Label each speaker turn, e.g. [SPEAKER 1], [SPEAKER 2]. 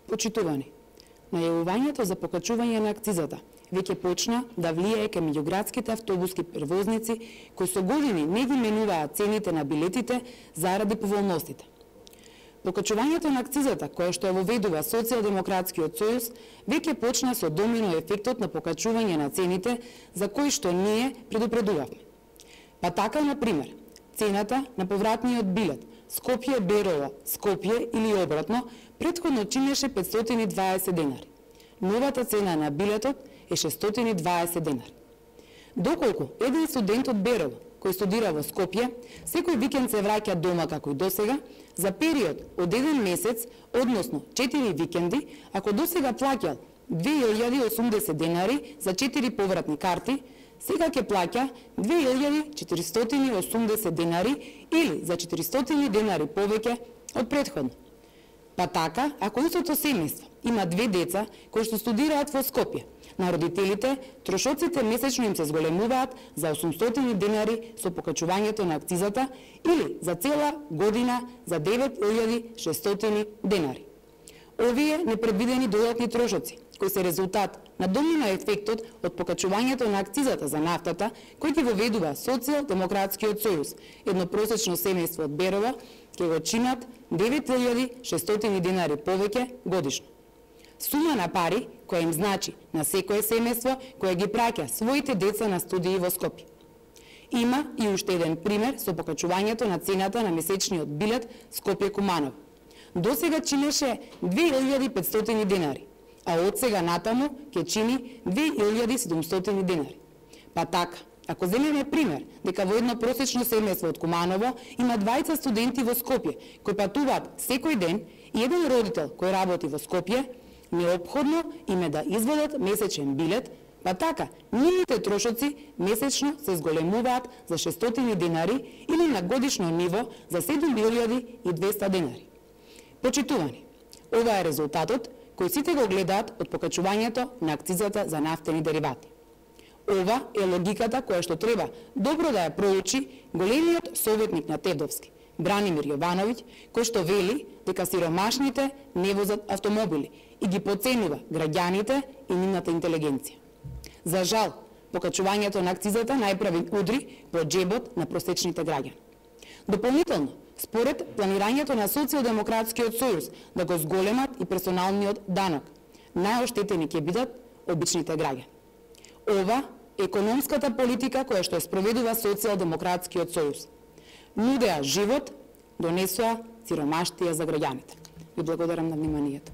[SPEAKER 1] Почитувани, најавувањето за покачување на акцизата веќе почна да влијае кај меѓуградските автобуски превозници кои со години не ги менуваат цените на билетите заради поволностите. Покачувањето на акцизата, кое што ја воведува Социјалдемократскиот сојуз, веќе почна со домино ефектот на покачување на цените за кои што ние предупредувавме. Па така, например, цената на повратниот билет Скопје-Берово, Скопје или обратно, претходно чинеше 520 денари. Новата цена на билетот е 620 денари. Доколку еден студент од Берово, кој студира во Скопје, секој викенд се враќа дома како и досега, за период од 1 месец, односно 4 викенди, ако досега плаќал 2080 денари за 4 повратни карти, сега ќе плаќа 2480 денари или за 400 денари повеќе од претходно. Па така, ако истото семејство има 2 деца кои што студираат во Скопје, на родителите трошоците месечно им се зголемуваат за 800 денари со покачувањето на акцизата или за цела година за 9600 денари. Овие непредвидени додатни трошоци, кои се резултат на домино ефектот од покачувањето на акцизата за нафтата, кој ги воведува Социјалдемократскиот сојуз, едно просечно семејство од Берова, ќе го чинат 9600 денари повеќе годишно. Сума на пари која им значи на секое семејство која ги праќа своите деца на студии во Скопје. Има и уште еден пример со покачувањето на цената на месечниот билет Скопје-Куманово. Досега чинеше 2500 денари, а од сега натаму ќе чини 2700 денари. Па така, ако земеме пример дека во едно просечно семејство од Куманово има 20 студенти во Скопје кои патуваат секој ден и еден родител кој работи во Скопје, неопходно им е да извадат месечен билет, па така нивните трошоци месечно се зголемуваат за 600 денари или на годишно ниво за 7200 денари. Почитувани, ова е резултатот кој сите го гледаат од покачувањето на акцизата за нафтени деривати. Ова е логиката која што треба добро да ја проучи големиот советник на Тедовски, Бранимир Јовановиќ, кој што вели дека сиромашните не возат автомобили и ги поценува граѓаните и нивната интелигенција. За жал, покачувањето на акцизата најправи удри по џебот на просечните граѓани. Дополнително, според планирањето на Социјалдемократскиот сојуз да го зголемат и персоналниот данок, најоштетени ќе бидат обичните граѓани. Ова е економската политика која што ја спроведува Социјалдемократскиот сојуз. Нудеа живот, донесоа сиромаштија за граѓаните. Ви благодарам на вниманието.